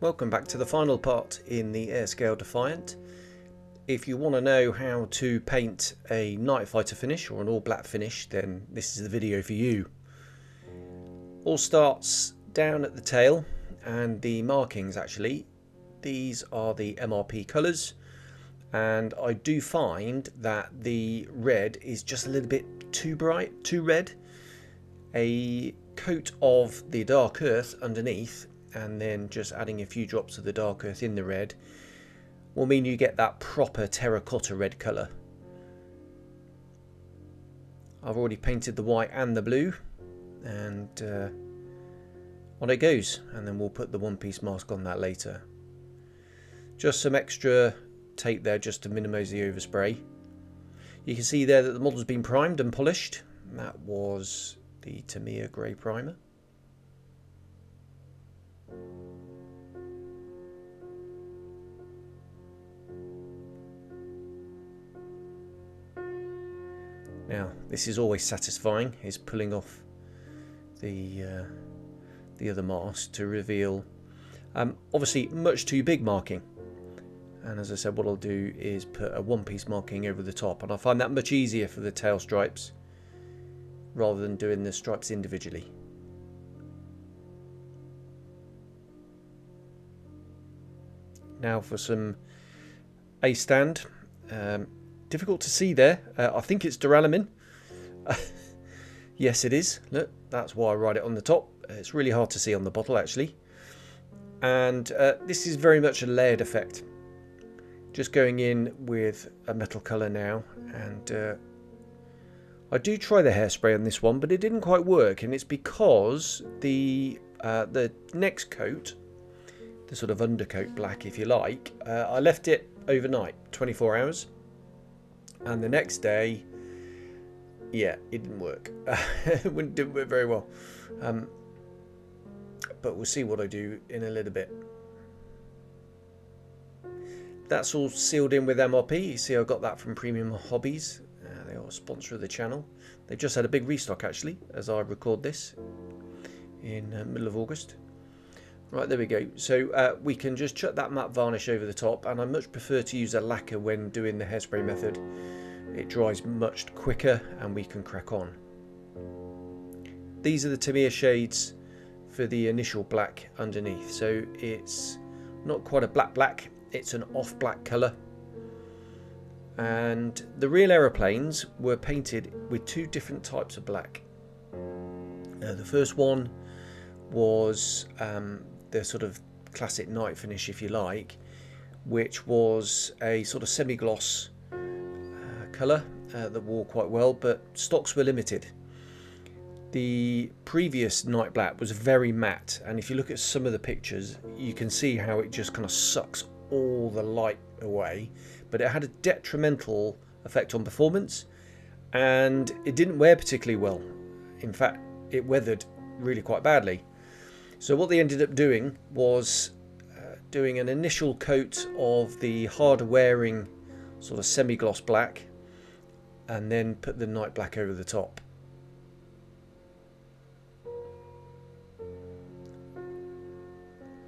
Welcome back to the final part in the Airscale Defiant. If you want to know how to paint a nightfighter finish or an all black finish, then this is the video for you. All starts down at the tail and the markings actually. These are the MRP colours, and I do find that the red is just a little bit too bright, too red. A coat of the dark earth underneath and then just adding a few drops of the dark earth in the red will mean you get that proper terracotta red colour. I've already painted the white and the blue, and on it goes, and then we'll put the one-piece mask on that later. Just some extra tape there just to minimise the overspray. You can see there that the model's been primed and polished. That was the Tamiya grey primer. Now, this is always satisfying, is pulling off the other mask to reveal obviously much too big marking. And as I said, what I'll do is put a one-piece marking over the top, and I find that much easier for the tail stripes rather than doing the stripes individually. Now for some A stand. Difficult to see there. I think it's duralumin. Yes, it is. Look, that's why I write it on the top. It's really hard to see on the bottle actually. And this is very much a layered effect. Just going in with a metal colour now, and I do try the hairspray on this one, but it didn't quite work, and it's because the next coat, the sort of undercoat black if you like, I left it overnight, 24 hours. And the next day, yeah, it didn't work. It didn't work very well. But we'll see what I do in a little bit. That's all sealed in with MRP. You see I got that from Premium Hobbies. They are a sponsor of the channel. They just had a big restock actually, as I record this in middle of August. Right, there we go. So we can just chuck that matte varnish over the top, and I much prefer to use a lacquer when doing the hairspray method. It dries much quicker and we can crack on. These are the Tamiya shades for the initial black underneath. So it's not quite a black, it's an off black colour. And the real aeroplanes were painted with two different types of black. The first one was the sort of classic night finish if you like, which was a sort of semi-gloss colour that wore quite well, but stocks were limited. The previous night black was very matte, and if you look at some of the pictures you can see how it just kind of sucks all the light away, but it had a detrimental effect on performance, and it didn't wear particularly well. In fact, it weathered really quite badly. So what they ended up doing was doing an initial coat of the harder wearing sort of semi-gloss black, and then put the night black over the top.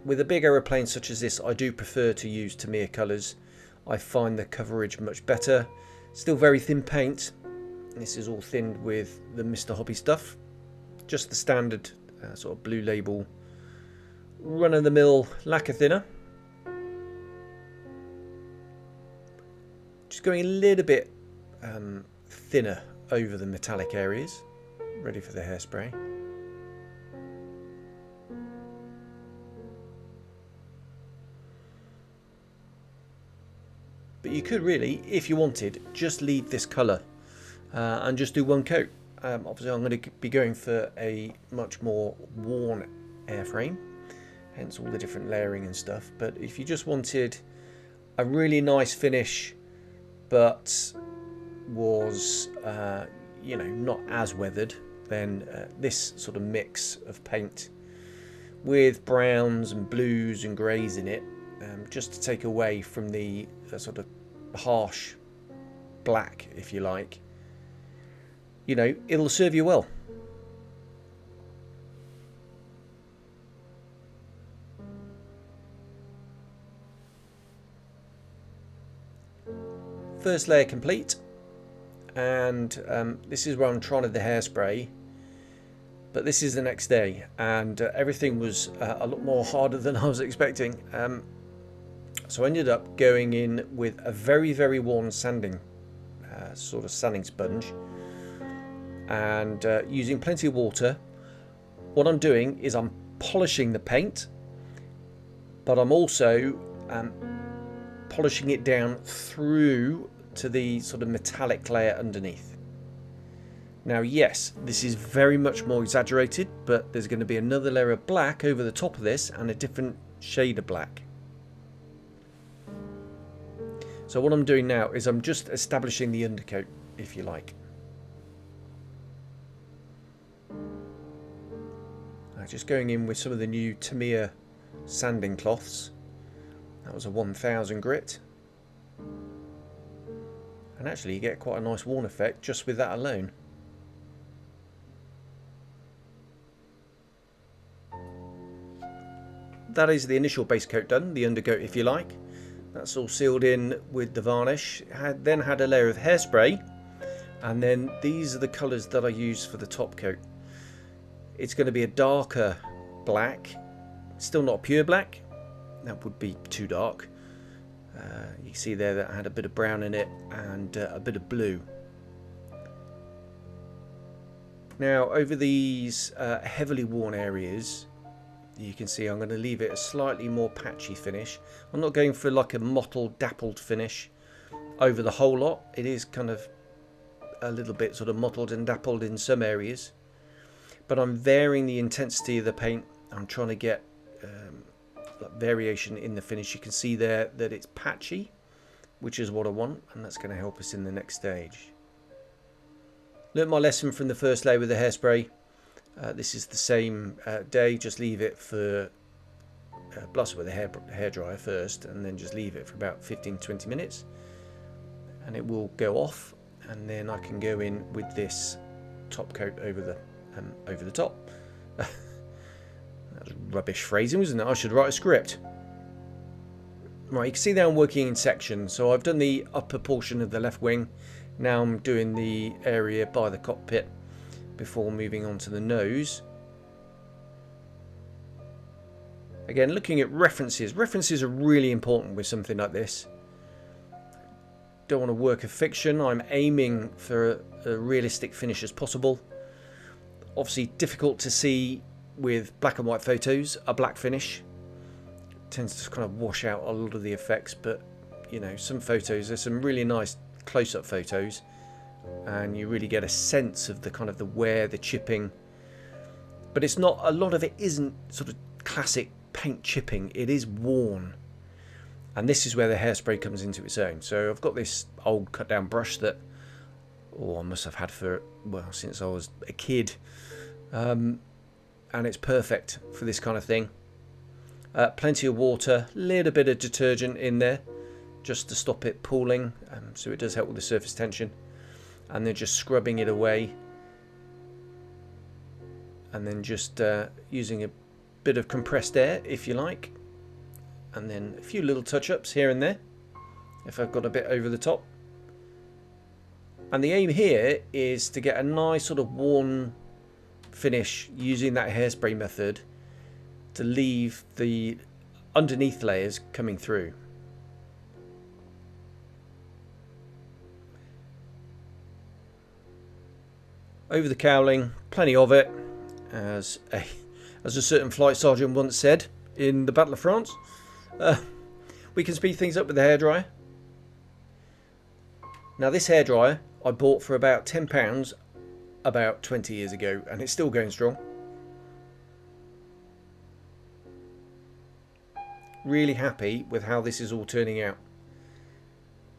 With a big aeroplane such as this, I do prefer to use Tamiya colours. I find the coverage much better. Still very thin paint. This is all thinned with the Mr. Hobby stuff. Just the standard sort of blue label run-of-the-mill lacquer thinner. Just going a little bit thinner over the metallic areas, ready for the hairspray. But you could really, if you wanted, just leave this colour and just do one coat. Obviously I'm going to be going for a much more worn airframe, hence all the different layering and stuff. But if you just wanted a really nice finish but was you know, not as weathered, then this sort of mix of paint with browns and blues and greys in it, just to take away from the sort of harsh black if you like, you know, it'll serve you well. first layer complete, and this is where I'm trying the hairspray, but this is the next day, and everything was a lot more harder than I was expecting. So I ended up going in with a very, very worn sanding sort of sanding sponge, and using plenty of water. What I'm doing is I'm polishing the paint, but I'm also polishing it down through to the sort of metallic layer underneath. Now, yes, this is very much more exaggerated, but there's going to be another layer of black over the top of this and a different shade of black. So what I'm doing now is I'm just establishing the undercoat, if you like. Just going in with some of the new Tamiya sanding cloths. That was a 1000 grit. And actually you get quite a nice worn effect just with that alone. That is the initial base coat done, the undercoat if you like. That's all sealed in with the varnish. Then had a layer of hairspray, and then these are the colours that I use for the top coat. It's going to be a darker black, still not a pure black, that would be too dark. You can see there that I had a bit of brown in it and a bit of blue. Now over these heavily worn areas, you can see I'm going to leave it a slightly more patchy finish. I'm not going for like a mottled, dappled finish over the whole lot. It is kind of a little bit sort of mottled and dappled in some areas. But I'm varying the intensity of the paint. I'm trying to get variation in the finish. You can see there that it's patchy, which is what I want, and that's going to help us in the next stage. Learned my lesson from the first layer with the hairspray. This is the same day, just leave it for, blast it with a hairdryer first, and then just leave it for about 15-20 minutes, and it will go off, and then I can go in with this top coat over the top. That was rubbish phrasing, wasn't it? I should write a script. Right, you can see there I'm working in sections. So I've done the upper portion of the left wing. Now I'm doing the area by the cockpit before moving on to the nose. Again, looking at references. References are really important with something like this. Don't want to work a fiction. I'm aiming for a realistic finish as possible. Obviously difficult to see with black and white photos, a black finish tends to kind of wash out a lot of the effects, but you know, some photos, there's some really nice close-up photos and you really get a sense of the kind of the wear, the chipping, but it's not, a lot of it isn't sort of classic paint chipping, it is worn, and this is where the hairspray comes into its own. So I've got this old cut down brush that I must have had for, well, since I was a kid, and it's perfect for this kind of thing. Plenty of water, a little bit of detergent in there just to stop it pooling, so it does help with the surface tension, and then just scrubbing it away, and then just using a bit of compressed air if you like, and then a few little touch-ups here and there if I've got a bit over the top. And the aim here is to get a nice sort of worn finish using that hairspray method to leave the underneath layers coming through. Over the cowling, plenty of it, as a certain flight sergeant once said in the Battle of France. We can speed things up with the hairdryer. Now this hairdryer I bought for about £10 about 20 years ago, and it's still going strong. Really happy with how this is all turning out.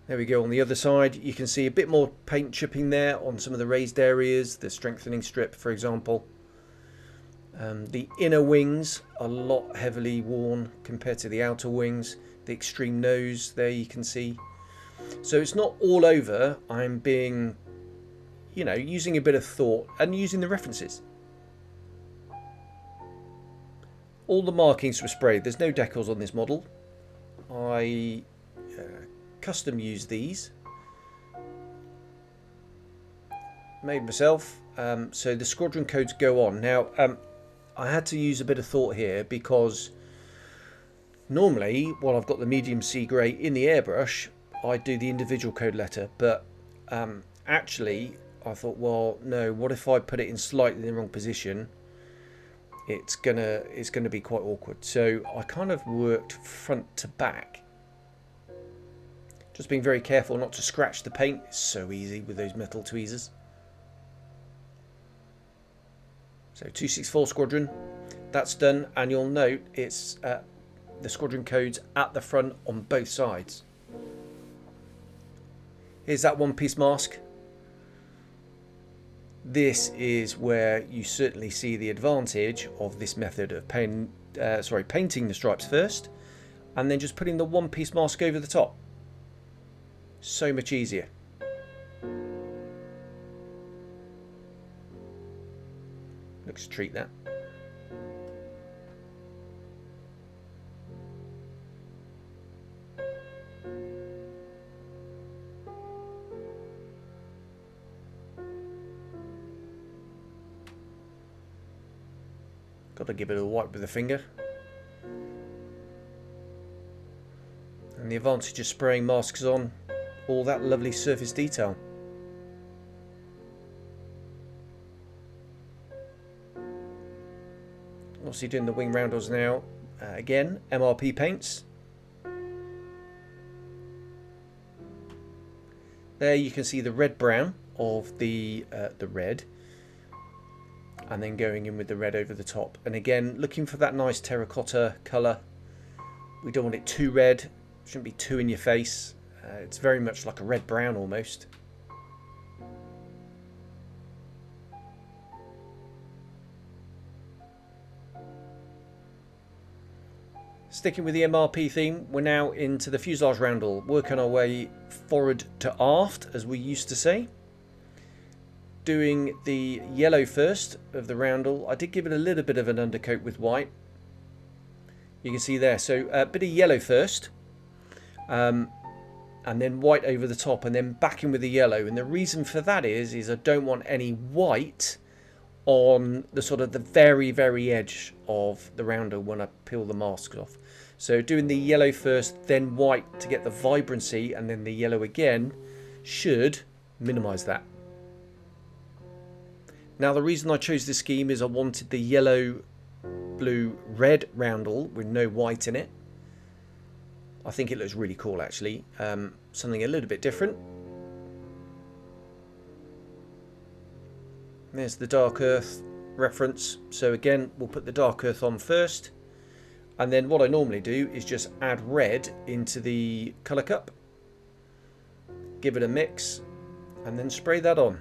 There we go. On the other side you can see a bit more paint chipping there on some of the raised areas, the strengthening strip for example. The inner wings are a lot heavily worn compared to the outer wings. The extreme nose there you can see. So it's not all over. I'm being, you know, using a bit of thought and using the references. All the markings were sprayed. There's no decals on this model. I custom used these made myself. So the squadron codes go on. Now, I had to use a bit of thought here because normally, while I've got the medium sea grey in the airbrush, I do the individual code letter. But actually, I thought, well, no, what if I put it in slightly the wrong position? It's gonna be quite awkward. So I kind of worked front to back. Just being very careful not to scratch the paint. It's so easy with those metal tweezers. So 264 squadron, that's done, and you'll note it's the squadron codes at the front on both sides. Here's that one-piece mask. This is where you certainly see the advantage of this method of painting the stripes first, and then just putting the one-piece mask over the top. So much easier. Looks a treat, that. Got to give it a wipe with the finger. And the advantage of spraying masks on all that lovely surface detail. Obviously doing the wing roundels now. Again, MRP paints. There you can see the red-brown of the red, and then going in with the red over the top. And again, looking for that nice terracotta colour. We don't want it too red. Shouldn't be too in your face. It's very much like a red-brown almost. Sticking with the MRP theme, we're now into the fuselage roundel, working our way forward to aft, as we used to say. Doing the yellow first of the roundel. I did give it a little bit of an undercoat with white. You can see there. So a bit of yellow first, and then white over the top, and then back in with the yellow. And the reason for that is I don't want any white on the sort of the very, very edge of the roundel when I peel the masks off. So doing the yellow first, then white to get the vibrancy, and then the yellow again should minimise that. Now the reason I chose this scheme is I wanted the yellow, blue, red roundel with no white in it. I think it looks really cool actually. Something a little bit different. There's the dark earth reference. So again, we'll put the dark earth on first. And then what I normally do is just add red into the colour cup. Give it a mix and then spray that on.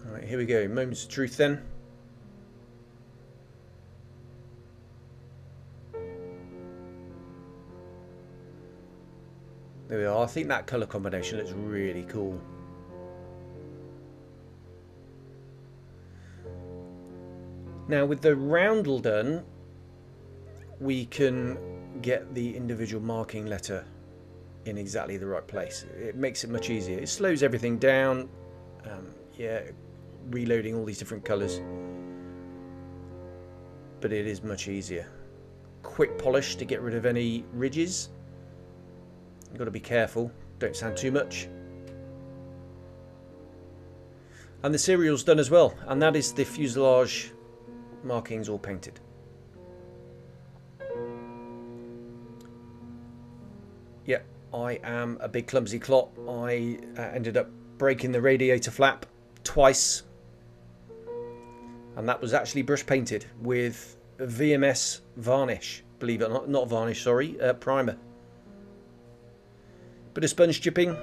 Alright, here we go. Moments of truth then. There we are. I think that colour combination looks really cool. Now with the roundel done, we can get the individual marking letter in exactly the right place. It makes it much easier. It slows everything down. Yeah, reloading all these different colours. But it is much easier. Quick polish to get rid of any ridges. You've got to be careful, don't sand too much. And the serial's done as well, and that is the fuselage markings all painted. Yeah, I am a big clumsy clot. I ended up breaking the radiator flap twice, and that was actually brush painted with VMS varnish, believe it or not. Not varnish, sorry, primer. Bit of sponge chipping.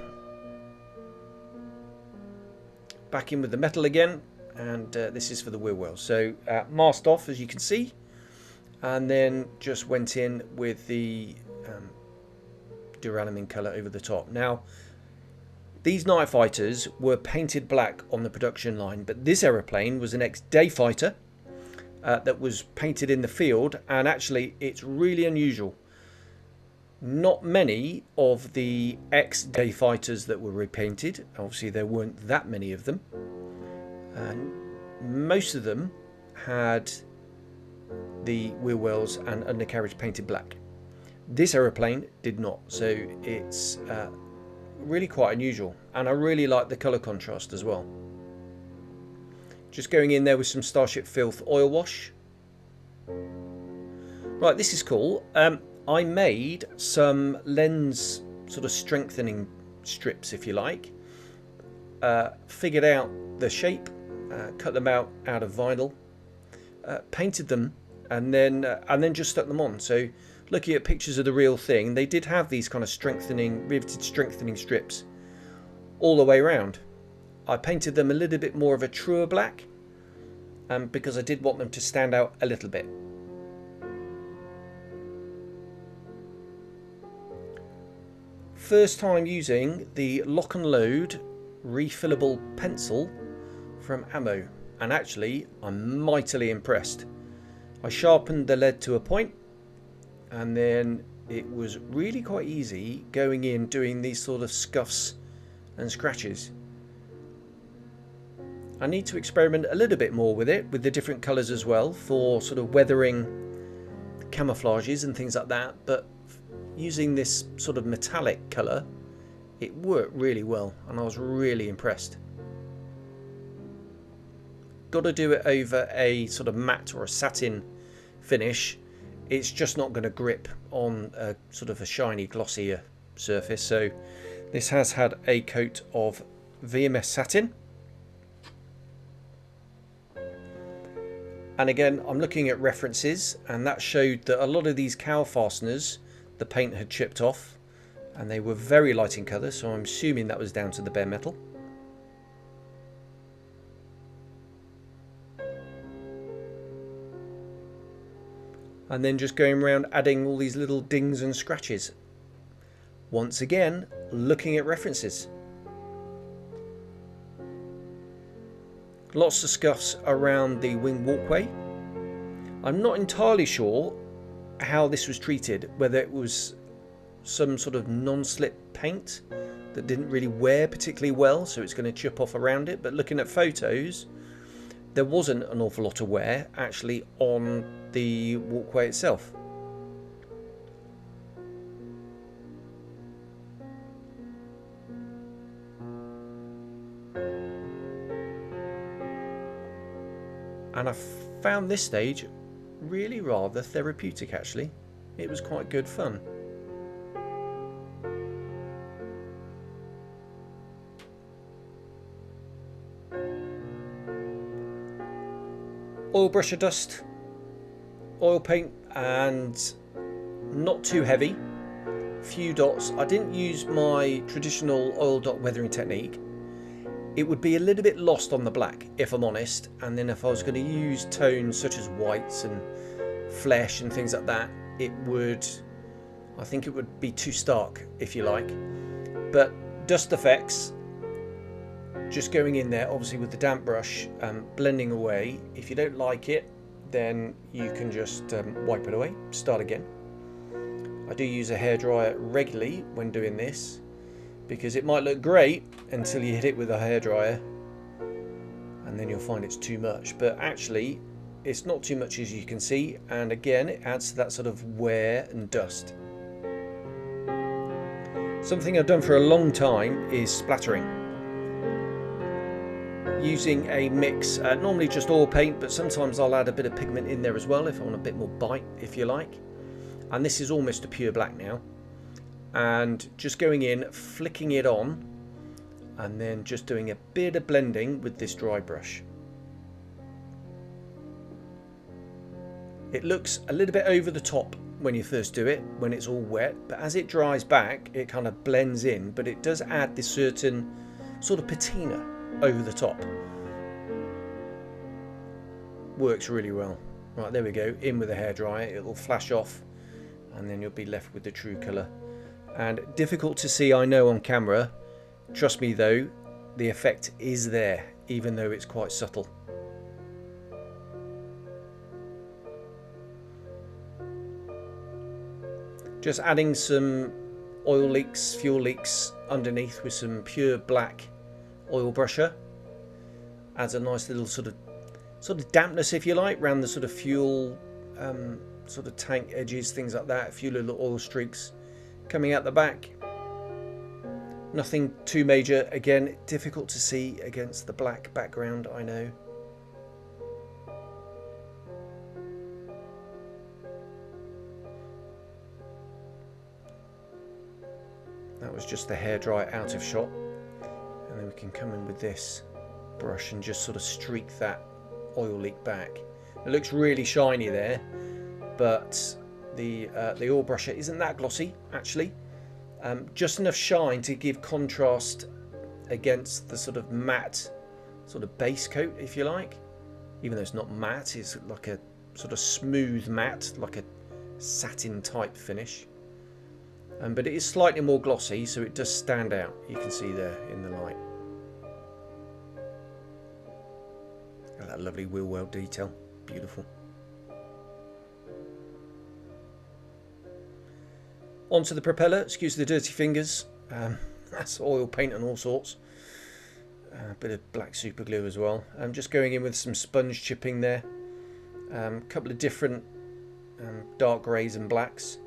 Back in with the metal again, and this is for the wheel well. So masked off, as you can see, and then just went in with the duralumin colour over the top. Now, These night fighters were painted black on the production line, but this aeroplane was an ex-day fighter that was painted in the field, and actually it's really unusual. Not many of the ex-day fighters that were repainted, obviously there weren't that many of them, and most of them had the wheel wells and undercarriage painted black. This aeroplane did not, so it's really quite unusual, and I really like the colour contrast as well. Just going in there with some Starship Filth oil wash. Right, this is cool. I made some lens sort of strengthening strips, if you like. Figured out the shape, cut them out of vinyl, painted them, and then just stuck them on. So looking at pictures of the real thing, they did have these kind of riveted strengthening strips all the way around. I painted them a little bit more of a truer black, because I did want them to stand out a little bit. First time using the lock and load refillable pencil from Ammo, and actually I'm mightily impressed. I sharpened the lead to a point, and then it was really quite easy going in doing these sort of scuffs and scratches. I need to experiment a little bit more with it, with the different colours as well, for sort of weathering camouflages and things like that, but using this sort of metallic colour, it worked really well, and I was really impressed. Got to do it over a sort of matte or a satin finish. It's just not going to grip on a sort of a shiny, glossier surface. So this has had a coat of VMS satin. And again, I'm looking at references, and that showed that a lot of these cowl fasteners, the paint had chipped off, and they were very light in colour, so I'm assuming that was down to the bare metal. And then just going around adding all these little dings and scratches. Once again, looking at references. Lots of scuffs around the wing walkway. I'm not entirely sure how this was treated, whether it was some sort of non-slip paint that didn't really wear particularly well, so it's going to chip off around it, but looking at photos, there wasn't an awful lot of wear actually on the walkway itself. And I found this stage really rather therapeutic actually. It was quite good fun. Oil brusher dust, oil paint, and not too heavy. Few dots. I didn't use my traditional oil dot weathering technique. It would be a little bit lost on the black, if I'm honest, and then if I was going to use tones such as whites and flesh and things like that, I think it would be too stark, if you like. But dust effects, just going in there obviously with the damp brush, blending away. If you don't like it, then you can just wipe it away, start again. I do use a hairdryer regularly when doing this, because it might look great until you hit it with a hairdryer, and then you'll find it's too much. But actually it's not too much, as you can see, and again it adds to that sort of wear and dust. Something I've done for a long time is splattering, using a mix, normally just oil paint, but sometimes I'll add a bit of pigment in there as well if I want a bit more bite, if you like. And this is almost a pure black now, and just going in, flicking it on, and then just doing a bit of blending with this dry brush. It looks a little bit over the top when you first do it, when it's all wet, but as it dries back it kind of blends in, but it does add this certain sort of patina over the top. Works really well. Right, there we go, in with a hairdryer, it will flash off, and then you'll be left with the true colour. And difficult to see, I know, on camera, Trust me though, the effect is there, even though it's quite subtle. Just adding some oil leaks, fuel leaks underneath with some pure black oil brusher. Adds a nice little sort of dampness, if you like, around the sort of fuel sort of tank edges, things like that. A few little oil streaks coming out the back. Nothing too major. Again, difficult to see against the black background, I know. That was just the hairdryer out of shot. And then we can come in with this brush and just sort of streak that oil leak back. It looks really shiny there, but the oil brusher isn't that glossy actually. Just enough shine to give contrast against the sort of matte sort of base coat, if you like. Even though it's not matte, it's like a sort of smooth matte, like a satin type finish. But it is slightly more glossy, so it does stand out. You can see there in the light. Oh, that lovely wheel well detail, beautiful. Onto the propeller, excuse the dirty fingers. That's oil paint and all sorts. A bit of black super glue as well. I'm just going in with some sponge chipping there. A couple of different dark greys and blacks.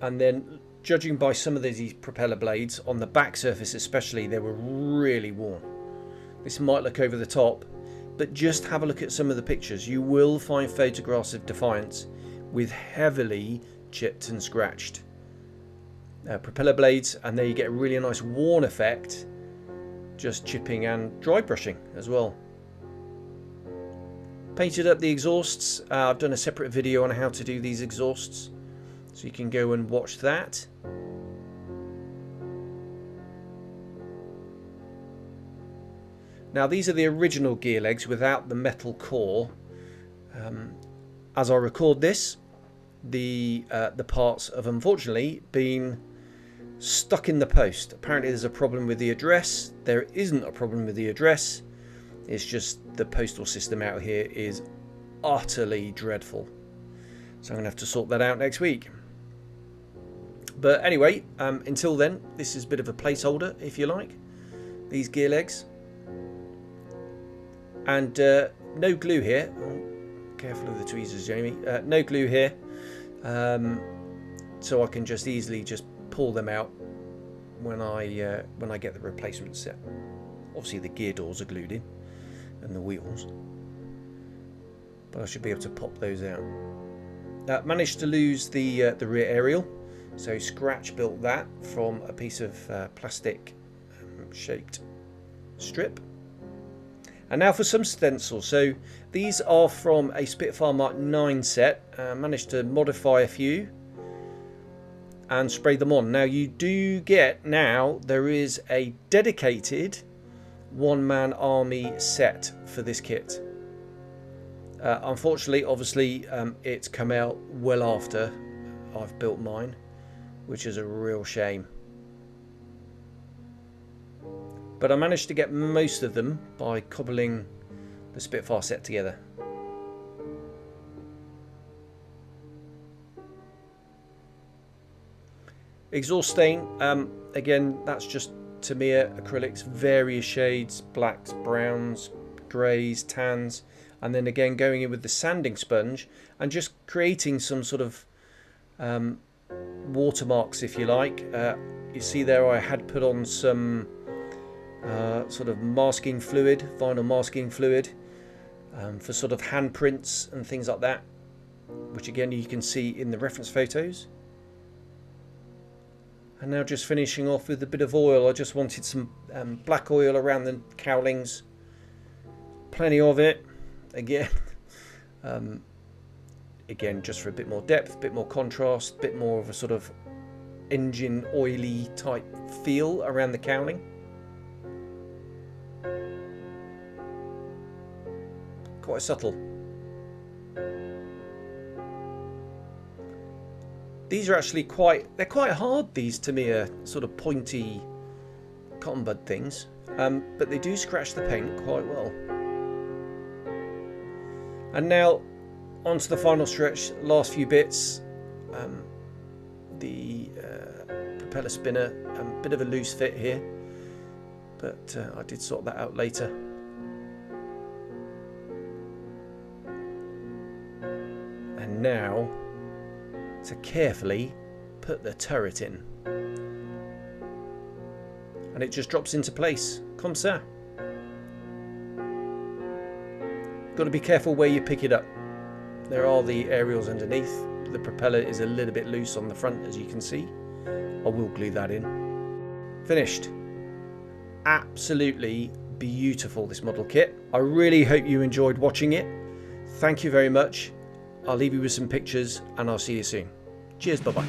And then, judging by some of these propeller blades, on the back surface especially, they were really worn. This might look over the top, but just have a look at some of the pictures. You will find photographs of Defiants with heavily chipped and scratched propeller blades, and there you get a really nice worn effect, just chipping and dry brushing as well. Painted up the exhausts. I've done a separate video on how to do these exhausts, so you can go and watch that. Now these are the original gear legs without the metal core. As I record this, the parts have unfortunately been stuck in the post. Apparently there's a problem with the address. There isn't a problem with the address. It's just the postal system out here is utterly dreadful. So I'm going to have to sort that out next week. But anyway, until then, this is a bit of a placeholder, if you like. These gear legs. And no glue here. Oh, careful of the tweezers, Jamie. No glue here. So I can just easily just pull them out when I get the replacement set. Obviously the gear doors are glued in, and the wheels. But I should be able to pop those out. Managed to lose the rear aerial. So Scratch built that from a piece of plastic shaped strip. And now for some stencils. So these are from a Spitfire Mark 9 set. Managed to modify a few and spray them on. Now you do get, now there is a dedicated one-man army set for this kit. Unfortunately, obviously, it's come out well after I've built mine, which is a real shame. But I managed to get most of them by cobbling the Spitfire set together. Exhaust stain, again, that's just Tamiya acrylics, various shades, blacks, browns, greys, tans, and then again going in with the sanding sponge and just creating some sort of watermarks, if you like. You see there I had put on some sort of masking fluid, vinyl masking fluid, for sort of handprints and things like that, which again you can see in the reference photos. And now just finishing off with a bit of oil. I just wanted some black oil around the cowlings, plenty of it again. Again, just for a bit more depth, a bit more contrast, a bit more of a sort of engine oily type feel around the cowling. Quite subtle. These are actually they're quite hard, these Tamiya sort of pointy cotton bud things, but they do scratch the paint quite well. And now onto the final stretch, last few bits. The propeller spinner, a bit of a loose fit here, but I did sort that out later. And now to carefully put the turret in, and it just drops into place, comme ça. Got to be careful where you pick it up. There are the aerials underneath. The propeller is a little bit loose on the front, as you can see. I will glue that in. Finished. Absolutely beautiful, this model kit. I really hope you enjoyed watching it. Thank you very much. I'll leave you with some pictures and I'll see you soon. Cheers, bye bye.